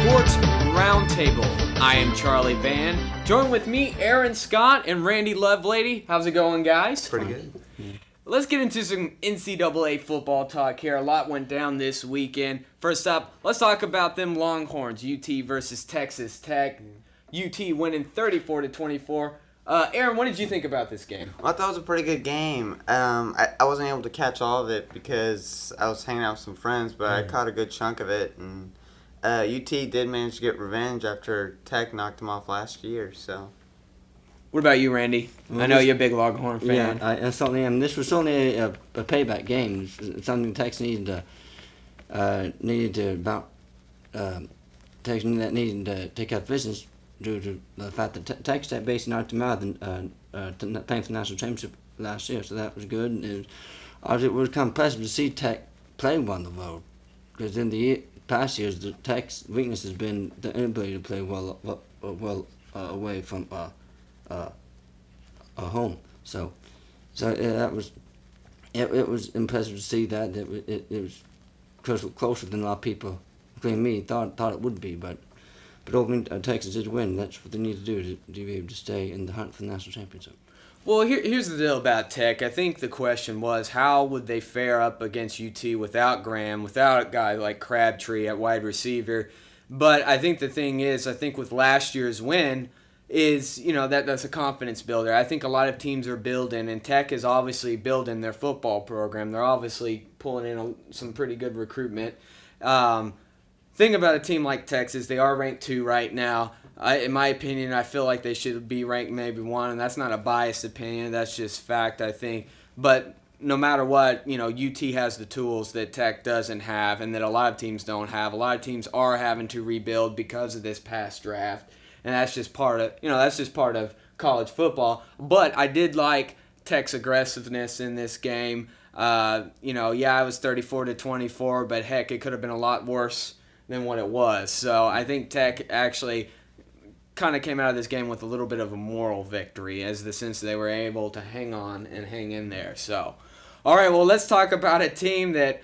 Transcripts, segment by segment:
Sports Roundtable. I am Charlie Van. Join with me, Aaron Scott and Randy Lovelady. How's it going, guys? Pretty good. Let's get into some NCAA football talk here. A lot went down this weekend. First up, let's talk about them Longhorns, UT versus Texas Tech. UT winning 34-24. Aaron, what did you think about this game? Well, I thought it was a pretty good game. I wasn't able to catch all of it because I was hanging out with some friends, but I caught a good chunk of it. And UT did manage to get revenge after Tech knocked them off last year. So. What about you, Randy? Well, I know you're a big Longhorn fan. Yeah, I certainly am. This was certainly a payback game. It's something Texas needed to take out business due to the fact that Texas Tech basically knocked them out playing for the national championship last year, so that was good. And it was kind of pleasant to see Tech play well on the road, because in the past years, the Tech's weakness has been the inability to play well away from home. So that was it was impressive to see that it was closer than a lot of people, including me, thought it would be. But Oakland, Texas did win. That's what they need to do to be able to stay in the hunt for the national championship. Well, here's the deal about Tech. I think the question was, how would they fare up against UT without Graham, without a guy like Crabtree at wide receiver? But I think the thing is, I think with last year's win, is, that's a confidence builder. I think a lot of teams are building, and Tech is obviously building their football program. They're obviously pulling in some pretty good recruitment. Thing about a team like Texas, they are ranked 2 right now. In my opinion, I feel like they should be ranked maybe 1, and that's not a biased opinion. That's just fact, I think. But no matter what, UT has the tools that Tech doesn't have and that a lot of teams don't have. A lot of teams are having to rebuild because of this past draft. And that's just part of college football. But I did like Tech's aggressiveness in this game. It was 34-24, but heck, it could have been a lot worse than what it was. So I think Tech actually kind of came out of this game with a little bit of a moral victory, as the sense they were able to hang on and hang in there. So, all right, well, let's talk about a team that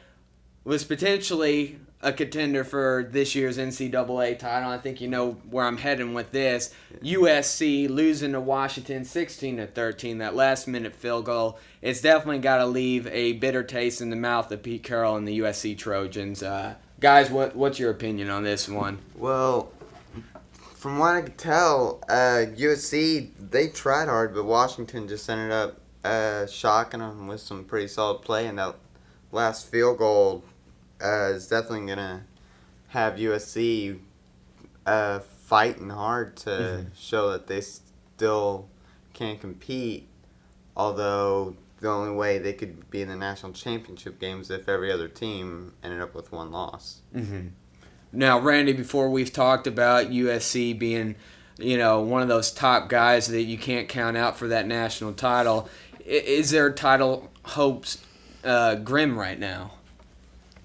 was potentially a contender for this year's NCAA title. I think you know where I'm heading with this. USC losing to Washington 16-13, that last-minute field goal. It's definitely got to leave a bitter taste in the mouth of Pete Carroll and the USC Trojans. Guys, what's your opinion on this one? Well, from what I could tell, USC, they tried hard, but Washington just ended up shocking them with some pretty solid play, and that last field goal is definitely going to have USC fighting hard to show that they still can compete, although the only way they could be in the national championship games if every other team ended up with 1 loss. Mm-hmm. Now, Randy, before we've talked about USC being, one of those top guys that you can't count out for that national title, is their title hopes grim right now?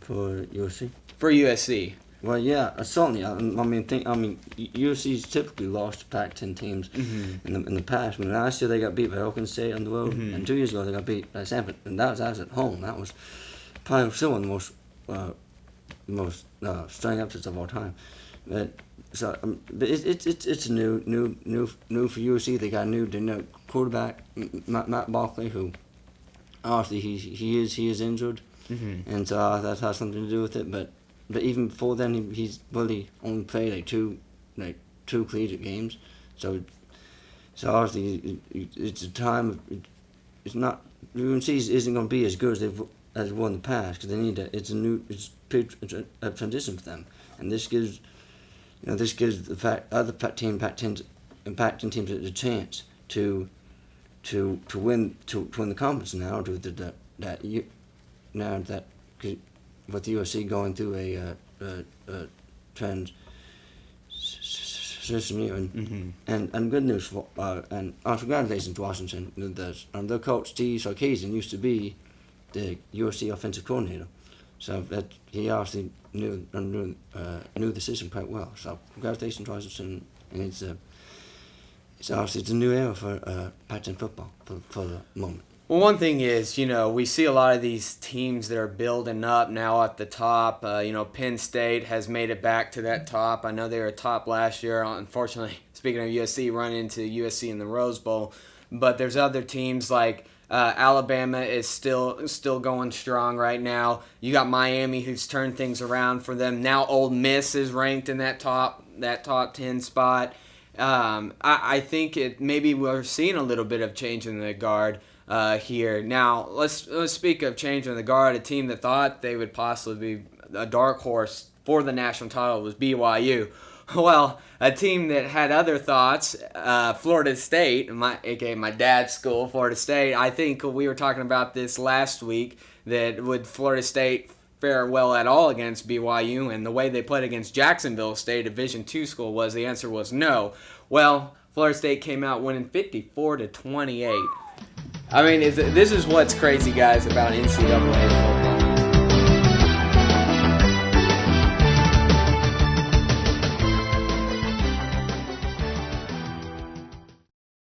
For USC? For USC. Well, yeah, certainly. USC's typically lost to Pac-10 teams in the past. Last year they got beat by Oklahoma State on the road, and 2 years ago they got beat by Stanford, and that was at home. That was probably still one of the most stunning upsets of all time. But it's new for USC. They got a new quarterback, Matt Barkley, who obviously he is injured. And so that has something to do with it. But even before then, he's really only played like two collegiate games. So obviously it's a time. It's not UNC isn't going to be as good as won in the past, because they need to. It's a transition for them, and this gives the other Pac-10 teams a chance to win the conference now now that with USC going through a transition year, and good news for and congratulations to Washington. Their coach Steve Sarkisian used to be the USC offensive coordinator, so that he obviously knew the system quite well. So congratulations to Washington, and it's obviously it's a new era for Pac-10 football for the moment. Well, one thing is, we see a lot of these teams that are building up now at the top. Penn State has made it back to that top. I know they were top last year. Unfortunately, speaking of USC, run into USC in the Rose Bowl. But there's other teams like Alabama is still going strong right now. You got Miami, who's turned things around for them. Now Ole Miss is ranked in that top 10 spot. I think maybe we're seeing a little bit of change in the guard here. Now, let's speak of changing the guard. A team that thought they would possibly be a dark horse for the national title was BYU. Well, a team that had other thoughts, Florida State, aka my dad's school, Florida State. I think we were talking about this last week, that would Florida State fare well at all against BYU, and the way they played against Jacksonville State, a Division II school, the answer was no. Well, Florida State came out winning 54-28. I mean, this is what's crazy, guys, about NCAA